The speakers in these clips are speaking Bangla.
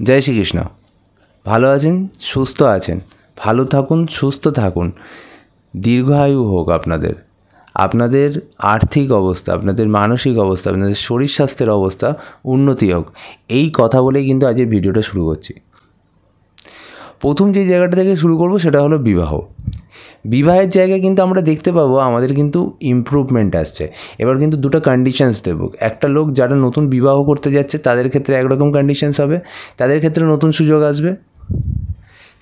জয় শ্রীকৃষ্ণ। ভালো আছেন, সুস্থ আছেন, ভালো থাকুন, সুস্থ থাকুন, দীর্ঘায়ু হোক আপনাদের, আপনাদের আর্থিক অবস্থা, আপনাদের মানসিক অবস্থা, আপনাদের শরীর স্বাস্থ্যের অবস্থা উন্নতি হোক, এই কথা বলেই কিন্তু আজকের ভিডিওটা শুরু করছি। প্রথম যে জায়গাটা থেকে শুরু করব সেটা হলো বিবাহ। বিবাহের জায়গায় কিন্তু আমরা দেখতে পাবো আমাদের কিন্তু ইমপ্রুভমেন্ট আসছে। এবার কিন্তু দুটো কন্ডিশনস দেবো। একটা লোক যারা নতুন বিবাহ করতে যাচ্ছে তাদের ক্ষেত্রে একরকম কন্ডিশনস হবে, তাদের ক্ষেত্রে নতুন সুযোগ আসবে।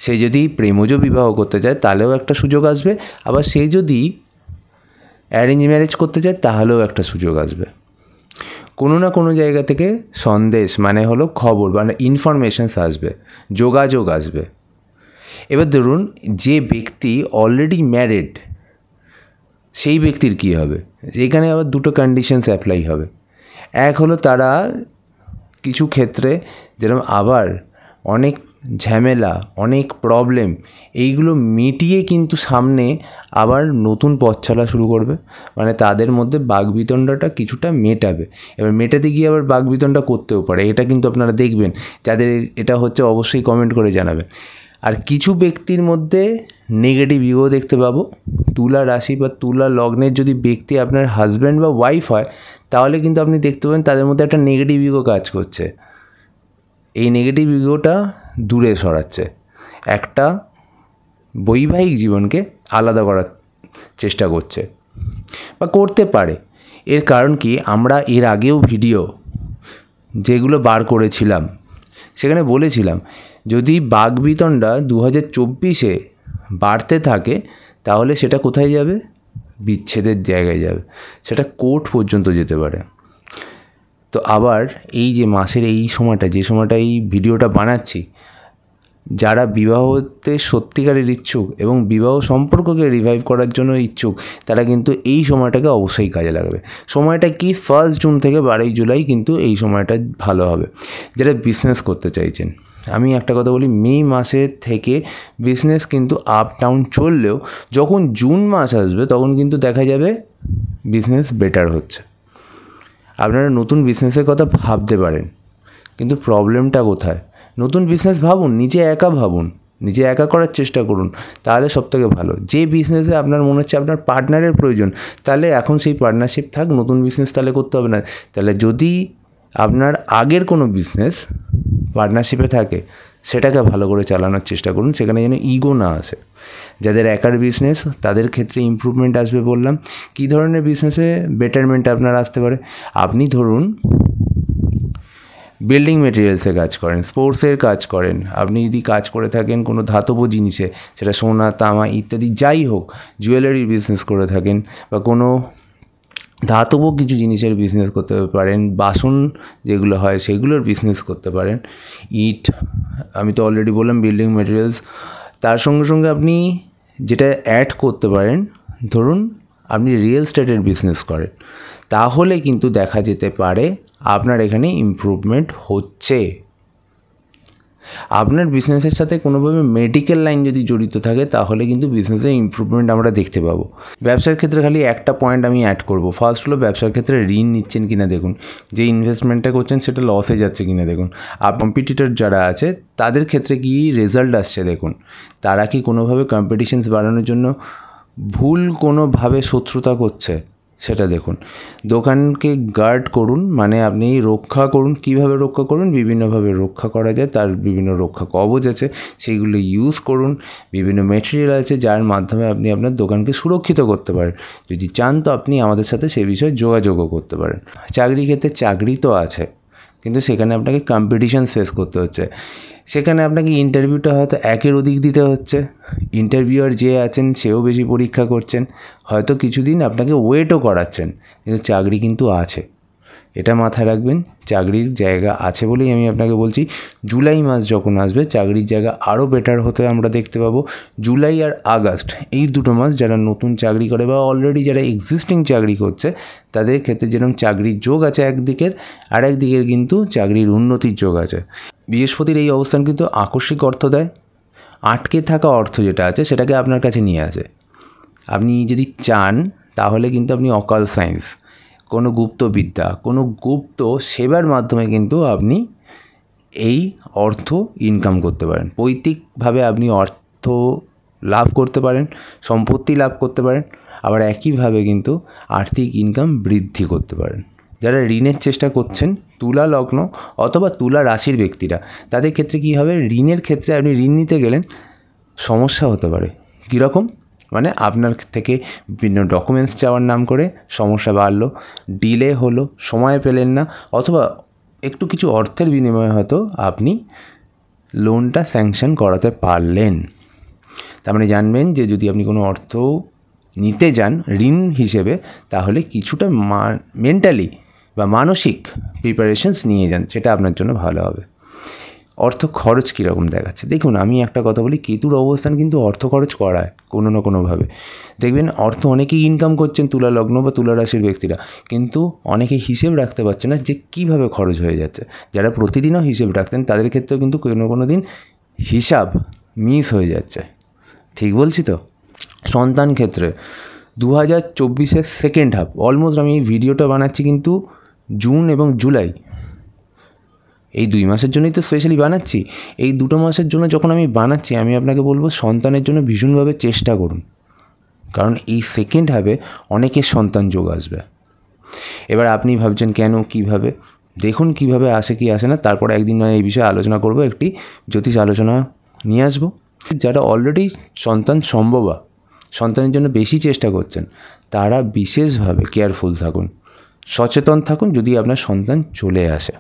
সে যদি প্রেমজ বিবাহ করতে চায় তাহলেও একটা সুযোগ আসবে, আবার সে যদি অ্যারেঞ্জ ম্যারেজ করতে চায় তাহলেও একটা সুযোগ আসবে। কোনো না কোনো জায়গা থেকে সন্দেশ মানে হলো খবর, মানে ইনফরমেশনস আসবে, যোগাযোগ আসবে। এবার ধরুন যে ব্যক্তি অলরেডি ম্যারিড সেই ব্যক্তির কী হবে, এখানে আবার দুটো কন্ডিশনস অ্যাপ্লাই হবে। এক হলো তারা কিছু ক্ষেত্রে যেরকম আবার অনেক ঝামেলা, অনেক প্রবলেম, এইগুলো মিটিয়ে কিন্তু সামনে আবার নতুন পথ চলা শুরু করবে, মানে তাদের মধ্যে বাগবিতণ্ডাটা কিছুটা মেটাবে। এবার মেটাতে গিয়ে আবার বাগবিতণ্ডা করতেও পারে, এটা কিন্তু আপনারা দেখবেন। যাদের এটা হচ্ছে অবশ্যই কমেন্ট করে জানাবেন। আর কিছু ব্যক্তির মধ্যে নেগেটিভ ইগো দেখতে পাবো। তুলা রাশি বা তুলা লগ্নের যদি ব্যক্তি আপনার হাজব্যান্ড বা ওয়াইফ হয় তাহলে কিন্তু আপনি দেখতে পাবেন তাদের মধ্যে একটা নেগেটিভ ইগো কাজ করছে। এই নেগেটিভ ইগোটা দূরে সরাচ্ছে, একটা বৈবাহিক জীবনকে আলাদা করার চেষ্টা করছে বা করতে পারে। এর কারণ কি, আমরা এর আগেও ভিডিও যেগুলো বার করেছিলাম সেখানে বলেছিলাম যদি বাগবিতণ্ডা 2024-এ বাড়তে থাকে তাহলে সেটা কোথায় যাবে, বিচ্ছেদের জায়গায় যাবে, সেটা কোর্ট পর্যন্ত যেতে পারে। তো আবার এই যে মাসের এই সময়টা, যে সময়টা এই ভিডিওটা বানাচ্ছি, যারা বিবাহতে সত্যিকারের ইচ্ছুক এবং বিবাহ সম্পর্ককে রিভাইভ করার জন্য ইচ্ছুক তারা কিন্তু এই সময়টাকে অবশ্যই কাজে লাগাবে। সময়টা কি, 1 জুন থেকে 12 জুলাই কিন্তু এই সময়টা ভালো হবে। যারা বিজনেস করতে চাইছেন, আমি একটা কথা বলি, মে মাসের থেকে বিজনেস কিন্তু আপ ডাউন চললেও যখন জুন মাস আসবে তখন কিন্তু দেখা যাবে বিজনেস বেটার হচ্ছে। আপনারা নতুন বিজনেসের কথা ভাবতে পারেন, কিন্তু প্রবলেমটা কোথায়? নতুন বিজনেস ভাবুন, নিজে একা ভাবুন, নিজে একা করার চেষ্টা করুন, তাহলে সবথেকে ভালো। যে বিজনেসে আপনার মনে হচ্ছে আপনার পার্টনারের প্রয়োজন, তাহলে এখন সেই পার্টনারশিপ থাক, নতুন বিজনেস তাহলে করতে হবে না। তাহলে যদি আপনার আগের কোনো বিজনেস পার্টনারশিপে থাকে সেটাকে ভালো করে চালানোর চেষ্টা করুন, সেখানে যেন ইগো না আসে। যাদের একার বিজনেস তাদের ক্ষেত্রে ইমপ্রুভমেন্ট আসবে বললাম। কী ধরনের বিজনেসে বেটারমেন্ট আপনার আসতে পারে? আপনি ধরুন বিল্ডিং মেটেরিয়ালসে কাজ করেন, স্পোর্টসের কাজ করেন, আপনি যদি কাজ করে থাকেন কোনো ধাতব জিনিসে, সেটা সোনা, তামা ইত্যাদি যাই হোক, জুয়েলারির বিজনেস করে থাকেন বা কোনো ধাতব কিছু জিনিসের বিজনেস করতে পারেন, বাসন যেগুলো হয় সেগুলোর বিজনেস করতে পারেন, ইট, আমি তো অলরেডি বললাম বিল্ডিং মেটেরিয়ালস। তার সঙ্গে সঙ্গে আপনি যেটা অ্যাড করতে পারেন, ধরুন আপনি রিয়েল এস্টেটের বিজনেস করেন, তাহলে কিন্তু দেখা যেতে পারে আপনার এখানে ইমপ্রুভমেন্ট হচ্ছে। আপনার বিজনেসের সাথে কোনোভাবে মেডিকেল লাইন যদি জড়িত থাকে তাহলে কিন্তু বিজনেসে ইমপ্রুভমেন্ট আমরা দেখতে পাবো। ব্যবসার ক্ষেত্রে খালি একটা পয়েন্ট আমি অ্যাড করব। ফার্স্ট হলো ব্যবসার ক্ষেত্রে ঋণ নিচ্ছেন কিনা দেখুন, যে ইনভেস্টমেন্টটা করছেন সেটা লসে যাচ্ছে কিনা দেখুন। আর কম্পিটিটর যারা আছে তাদের ক্ষেত্রে কি রেজাল্ট আসছে দেখুন, তারা কি কোনোভাবে কম্পিটিশনস বাড়ানোর জন্য ভুল কোনোভাবে শত্রুতা করছে সেটা দেখুন। দোকানকে গার্ড করুন, মানে আপনি রক্ষা করুন। কীভাবে রক্ষা করুন? বিভিন্নভাবে রক্ষা করা যায়, তার বিভিন্ন রক্ষা কবচ আছে, সেইগুলো ইউজ করুন। বিভিন্ন মেটেরিয়াল আছে যার মাধ্যমে আপনি আপনার দোকানকে সুরক্ষিত করতে পারেন। যদি চান তো আপনি আমাদের সাথে সে বিষয়ে যোগাযোগও করতে পারেন। চাকরি ক্ষেত্রে চাকরি তো আছে, কিন্তু সেখানে আপনাকে কম্পিটিশান ফেস করতে হচ্ছে। সেখানে আপনাকে ইন্টারভিউটা হয়তো একের অধিক দিতে হচ্ছে, ইন্টারভিউয়ার যে আছেন সেও বেশি পরীক্ষা করছেন, হয়তো কিছুদিন আপনাকে ওয়েটও করাচ্ছেন, কিন্তু চাকরি কিন্তু আছে, এটা মাথায় রাখবেন। চাকরির জায়গা আছে বলেই আমি আপনাকে বলছি, জুলাই মাস যখন আসবে চাকরির জায়গা আরও বেটার হতে আমরা দেখতে পাবো। জুলাই আর আগস্ট এই দুটো মাস যারা নতুন চাকরি করে বা অলরেডি যারা এক্সিস্টিং চাকরি করছে তাদের ক্ষেত্রে যেরকম চাকরির যোগ আছে একদিকের, আর একদিকের কিন্তু চাকরির উন্নতির যোগ আছে। বৃহস্পতির এই অবস্থান কিন্তু আকস্মিক অর্থ দেয়, আটকে থাকা অর্থ যেটা আছে সেটাকে আপনার কাছে নিয়ে আসে। আপনি যদি চান তাহলে কিন্তু আপনি অকাল সায়েন্স, কোনো গুপ্তবিদ্যা, কোনো গুপ্ত সেবার মাধ্যমে কিন্তু আপনি এই অর্থ ইনকাম করতে পারেন। পৈতৃকভাবে আপনি অর্থ লাভ করতে পারেন, সম্পত্তি লাভ করতে পারেন, আবার একইভাবে কিন্তু আর্থিক ইনকাম বৃদ্ধি করতে পারেন। যারা ঋণের চেষ্টা করছেন, তুলা লগ্ন অথবা তুলা রাশির ব্যক্তিরা, তাদের ক্ষেত্রে কী হবে, ঋণের ক্ষেত্রে আপনি ঋণ নিতে গেলেন, সমস্যা হতে পারে। কীরকম? মানে আপনার থেকে বিভিন্ন ডকুমেন্টস চাওয়ার নাম করে সমস্যা বাড়লো, ডিলে হলো, সময় পেলেন না, অথবা একটু কিছু অর্থের বিনিময়ে হয়তো আপনি লোনটা স্যাংশন করাতে পারলেন। তার মানে জানবেন যে যদি আপনি কোনো অর্থ নিতে যান ঋণ হিসেবে, তাহলে কিছুটা মেন্টালি বা মানসিক প্রিপারেশনস নিয়ে যান, সেটা আপনার জন্য ভালো হবে। অর্থ খরচ কীরকম দেখাচ্ছে দেখুন, আমি একটা কথা বলি, কেতুর অবস্থান কিন্তু অর্থ খরচ করায় কোনো না কোনোভাবে। দেখবেন অর্থ অনেকেই ইনকাম করছেন তুলা লগ্ন বা তুলা রাশির ব্যক্তিরা, কিন্তু অনেকে হিসেব রাখতে পারছে না যে কীভাবে খরচ হয়ে যাচ্ছে। যারা প্রতিদিনও হিসেব রাখতেন তাদের ক্ষেত্রেও কিন্তু কোনো দিন হিসাব মিস হয়ে যাচ্ছে। ঠিক বলছি তো? সন্তান ক্ষেত্রে 2024-এর সেকেন্ড হাফ, অলমোস্ট আমি এই ভিডিওটা বানাচ্ছি কিন্তু জুন এবং জুলাই, এই 2 মাসের জন্যই তো স্পেশালি বানাচ্ছি। এই 2 মাসের জন্য যখন আমি বানাচ্ছি, আমি আপনাকে বলবো সন্তানের জন্য ভীষণভাবে চেষ্টা করুন, কারণ এই সেকেন্ড হাফে অনেকের সন্তান যোগ আসবে। এবার আপনি ভাবছেন কেন, কিভাবে, দেখুন কিভাবে আসে কি আসে না, তারপর একদিন নয় এই বিষয়ে আলোচনা করব, একটি জ্যোতিষ আলোচনা নিয়ে আসবো। যারা অলরেডি সন্তান সম্ভবা, সন্তানের জন্য বেশি চেষ্টা করছেন, তারা বিশেষভাবে কেয়ারফুল থাকুন, সচেতন থাকুন যদি আপনার সন্তান চলে আসে।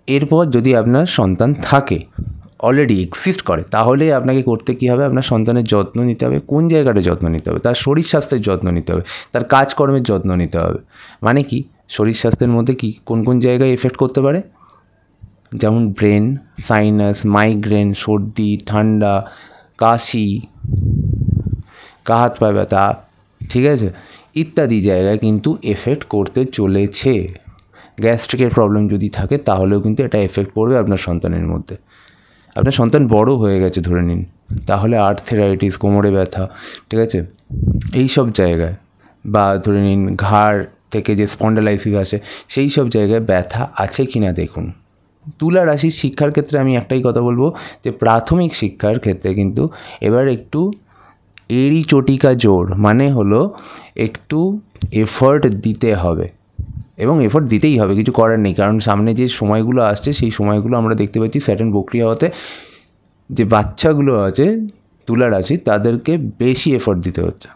এরপর যদি আপনার সন্তান থাকে, অলরেডি এক্সিস্ট করে, তাহলে আপনাকে করতে কী হবে, আপনার সন্তানের যত্ন নিতে হবে। কোন জায়গাটা যত্ন নিতে হবে? তার শরীর স্বাস্থ্যের যত্ন নিতে হবে, তার কাজকর্মের যত্ন নিতে হবে। মানে কি, শরীর স্বাস্থ্যের মধ্যে কি কোন কোন জায়গায় এফেক্ট করতে পারে, যেমন ব্রেন, সাইনাস, মাইগ্রেন, সর্দি, ঠান্ডা, কাশি, গা হাত পা ব্যথা, ঠিক আছে, ইত্যাদি জায়গায় কিন্তু এফেক্ট করতে চলেছে। গ্যাস্ট্রিকের প্রবলেম যদি থাকে তাহলেও কিন্তু এটা এফেক্ট করবে আপনার সন্তানের মধ্যে। আপনার সন্তান বড় হয়ে গেছে ধরে নিন, তাহলে আর্থ্রাইটিস, কোমরে ব্যথা, ঠিক আছে, এই সব জায়গায়, বা ধরে নিন ঘাড় থেকে যে স্পন্ডালাইসিস আসে, সেই সব জায়গায় ব্যথা আছে কি না দেখুন। তুলা রাশির শিক্ষার ক্ষেত্রে আমি একটাই কথা বলবো, যে প্রাথমিক শিক্ষার ক্ষেত্রে কিন্তু এবার একটু এড়ি চটিকা জোর, মানে হলো একটু এফর্ট দিতে হবে, এবং এফোর্ট দিতেই হবে, কিছু করার নেই। কারণ সামনে যে সময়গুলো আসছে, সেই সময়গুলো আমরা দেখতে পাচ্ছি স্যাটার্ন বক্রিয়া হতে যে বাচ্চাগুলো আছে তুলা রাশি, তাদেরকে বেশি এফোর্ট দিতে হচ্ছে।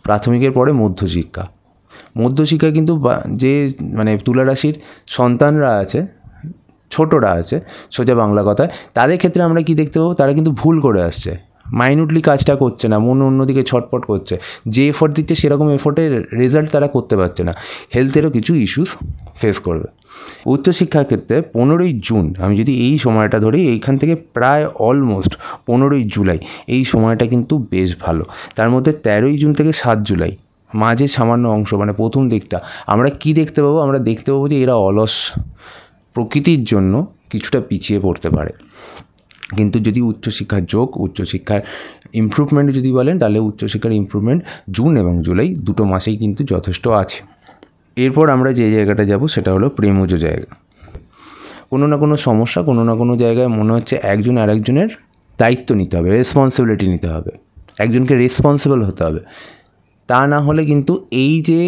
প্রাথমিকের পরে মধ্যশিক্ষা, মধ্যশিক্ষায় কিন্তু যে মানে তুলা রাশির সন্তানরা আছে, ছোটরা আছে, সোজা বাংলা কথায়, তাদের ক্ষেত্রে আমরা কি দেখতে পাবো, তারা কিন্তু ভুল করে আসছে, মাইনুটলি কাজটা করছে না, মন অন্যদিকে ছটপট করছে, যে এফোর্ট দিচ্ছে সেরকম এফোর্টের রেজাল্ট তারা করতে পারছে না, হেলথেরও কিছু ইস্যুস ফেস করবে। উচ্চশিক্ষার ক্ষেত্রে 15ই জুন, আমি যদি এই সময়টা ধরি, এইখান থেকে প্রায় অলমোস্ট 15ই জুলাই, এই সময়টা কিন্তু বেশ ভালো। তার মধ্যে 13ই জুন থেকে 7 জুলাই মাঝে সামান্য অংশ, মানে প্রথম দিকটা আমরা কি দেখতে পাবো, আমরা দেখতে পাবো যে এরা অলস প্রকৃতির জন্য কিছুটা পিছিয়ে পড়তে পারে। কিন্তু যদি উচ্চশিক্ষার যোগ, উচ্চশিক্ষার ইমপ্রুভমেন্ট যদি বলেন, তাহলে উচ্চশিক্ষার ইমপ্রুভমেন্ট জুন এবং জুলাই 2 মাসেই কিন্তু যথেষ্ট আছে। এরপর আমরা যে জায়গাটা যাব সেটা হলো প্রেমজ জায়গা। কোনো না কোনো সমস্যা, কোনো না কোনো জায়গায় মনে হচ্ছে একজন আরেকজনের দায়িত্ব নিতে হবে, রেসপন্সিবিলিটি নিতে হবে, একজনকে রেসপন্সিবল হতে হবে। তা না হলে কিন্তু এই যে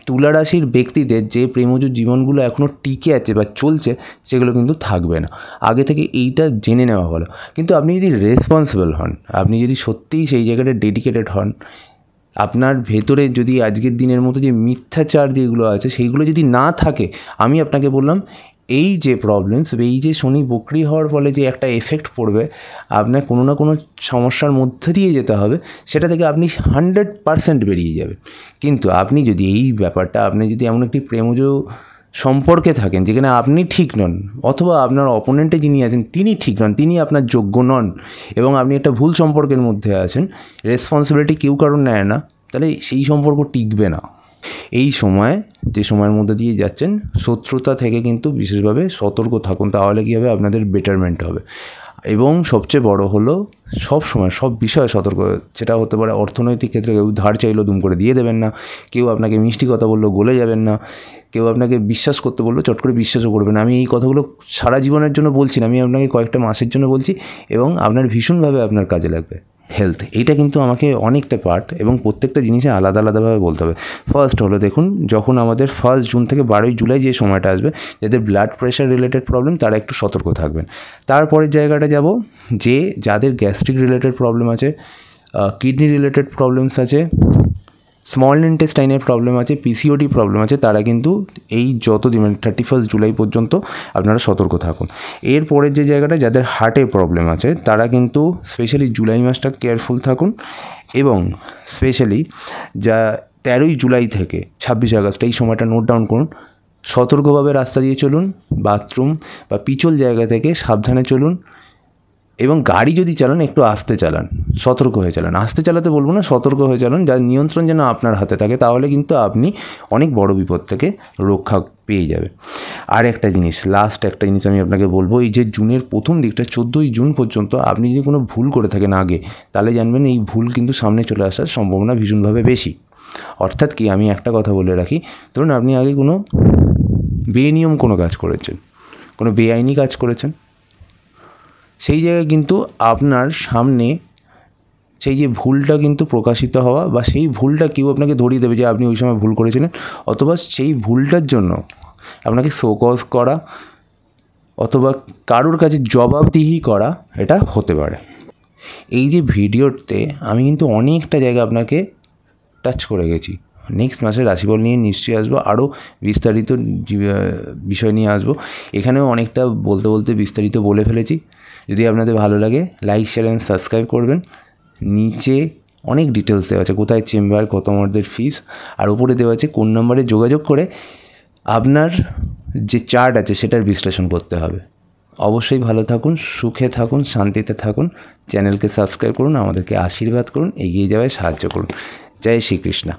তুলা রাশির ব্যক্তিদের যে প্রেমজ জীবনগুলো এখনও টিকে আছে বা চলছে, সেগুলো কিন্তু থাকবে না। আগে থেকে এইটা জেনে নেওয়া ভালো। কিন্তু আপনি যদি রেসপন্সিবল হন, আপনি যদি সত্যিই সেই জায়গাটা ডেডিকেটেড হন, আপনার ভেতরে যদি আজকের দিনের মতো যে মিথ্যাচার যেগুলো আছে সেইগুলো যদি না থাকে, আমি আপনাকে বললাম এই যে প্রবলেমস, এই যে শনি বক্রি হওয়ার ফলে যে একটা এফেক্ট পড়বে, আপনার কোনো না কোনো সমস্যার মধ্যে দিয়ে যেতে হবে, সেটা থেকে আপনি 100% বেরিয়ে যাবেন। কিন্তু আপনি যদি এই ব্যাপারটা, আপনি যদি এমন একটি প্রেমজ সম্পর্কে থাকেন যেখানে আপনি ঠিক নন, অথবা আপনার অপোনেন্টে যিনি আছেন তিনি ঠিক নন, তিনি আপনার যোগ্য নন, এবং আপনি একটা ভুল সম্পর্কের মধ্যে আছেন, রেসপন্সিবিলিটি কেউ কারণ নেয় না, তাহলে সেই সম্পর্ক টিকবে না। এই সময়, যে সময়ের মধ্যে দিয়ে যাচ্ছেন, শত্রুতা থেকে কিন্তু বিশেষভাবে সতর্ক থাকুন, তাহলে কী হবে, আপনাদের বেটারমেন্ট হবে। এবং সবচেয়ে বড় হলো সব সময় সব বিষয়ে সতর্ক, যেটা হতে পারে অর্থনৈতিক ক্ষেত্রে কেউ ধার চাইলো দুম করে দিয়ে দেবেন না, কেউ আপনাকে মিষ্টি কথা বললো গলে যাবেন না, কেউ আপনাকে বিশ্বাস করতে বললো চট করে বিশ্বাসও করবেন না। আমি এই কথাগুলো সারা জীবনের জন্য বলছি না, আমি আপনাকে কয়েকটা মাসের জন্য বলছি এবং আপনার ভীষণভাবে আপনার কাজে লাগবে। হেলথ, এইটা কিন্তু আমাকে অনেকটা পার্ট এবং প্রত্যেকটা জিনিসে আলাদা আলাদাভাবে বলতে হবে। ফার্স্ট হলো দেখুন, যখন আমাদের 1 জুন থেকে 12 জুলাই যে সময়টা আসবে, যাদের ব্লাড প্রেশার রিলেটেড প্রবলেম তারা একটু সতর্ক থাকবেন। তারপরের জায়গাটা যাব, যে যাদের গ্যাস্ট্রিক রিলেটেড প্রবলেম আছে, কিডনি রিলেটেড প্রবলেমস আছে, স্মল ইন্টেস্টাইনের প্রবলেম আছে, পিসিওডি প্রবলেম আছে, তারা কিন্তু এই যতদিন মানে 31 জুলাই পর্যন্ত আপনারা সতর্ক থাকুন। এরপরের যে জায়গাটা, যাদের হার্টে প্রবলেম আছে তারা কিন্তু স্পেশালি জুলাই মাসটা কেয়ারফুল থাকুন এবং স্পেশালি যা 13ই জুলাই থেকে 26 আগস্ট এই সময়টা নোট ডাউন করুন। সতর্কভাবে রাস্তা দিয়ে চলুন, বাথরুম বা পিছল জায়গা থেকে সাবধানে চলুন এবং গাড়ি যদি চালান একটু আস্তে চালান, সতর্ক হয়ে চালান। আস্তে চালাতে বলবো না, সতর্ক হয়ে চালান, যার নিয়ন্ত্রণ যেন আপনার হাতে থাকে, তাহলে কিন্তু আপনি অনেক বড় বিপদ থেকে রক্ষা পেয়ে যাবে। আর একটা জিনিস, লাস্ট একটা জিনিস আমি আপনাকে বলবো, এই যে জুনের প্রথম দিকটা 14ই জুন পর্যন্ত আপনি যদি কোনো ভুল করে থাকেন আগে, তাহলে জানবেন এই ভুল কিন্তু সামনে চলে আসার সম্ভাবনা ভীষণভাবে বেশি। অর্থাৎ কি, আমি একটা কথা বলে রাখি, ধরুন আপনি আগে কোনো বেনিয়ম কোনো কাজ করেছেন, কোনো বেআইনি কাজ করেছেন, সেই জায়গায় কিন্তু আপনার সামনে সেই যে ভুলটা কিন্তু প্রকাশিত হওয়া বা সেই ভুলটা কেউ আপনাকে ধরিয়ে দেবে যে আপনি ওই সময় ভুল করেছিলেন, অথবা সেই ভুলটার জন্য আপনাকে শোকজ করা অথবা কারোর কাছে জবাবদিহি করা, এটা হতে পারে। এই যে ভিডিওতে আমি কিন্তু অনেকটা জায়গা আপনাকে টাচ করে গেছি। নেক্সট মাসে রাশিফল নিয়ে নিশ্চয়ই আসবো, আরও বিস্তারিত বিষয় নিয়ে আসবো। এখানেও অনেকটা বলতে বলতে বিস্তারিত বলে ফেলেছি। যদি আপনাদের ভালো লাগে, লাইক শেয়ার অ্যান্ড সাবস্ক্রাইব করবেন। নিচে অনেক ডিটেলস দেওয়া আছে, কোথায় চেম্বার, কত আমাদের ফিস, আর উপরে দেওয়া আছে কোন নম্বরে যোগাযোগ করে আপনার যে চার্ট আছে সেটার বিশ্লেষণ করতে হবে। অবশ্যই ভালো থাকুন, সুখে থাকুন, শান্তিতে থাকুন। চ্যানেলকে সাবস্ক্রাইব করুন, আমাদেরকে আশীর্বাদ করুন, এগিয়ে যাওয়ায় সাহায্য করুন। জয় শ্রীকৃষ্ণ।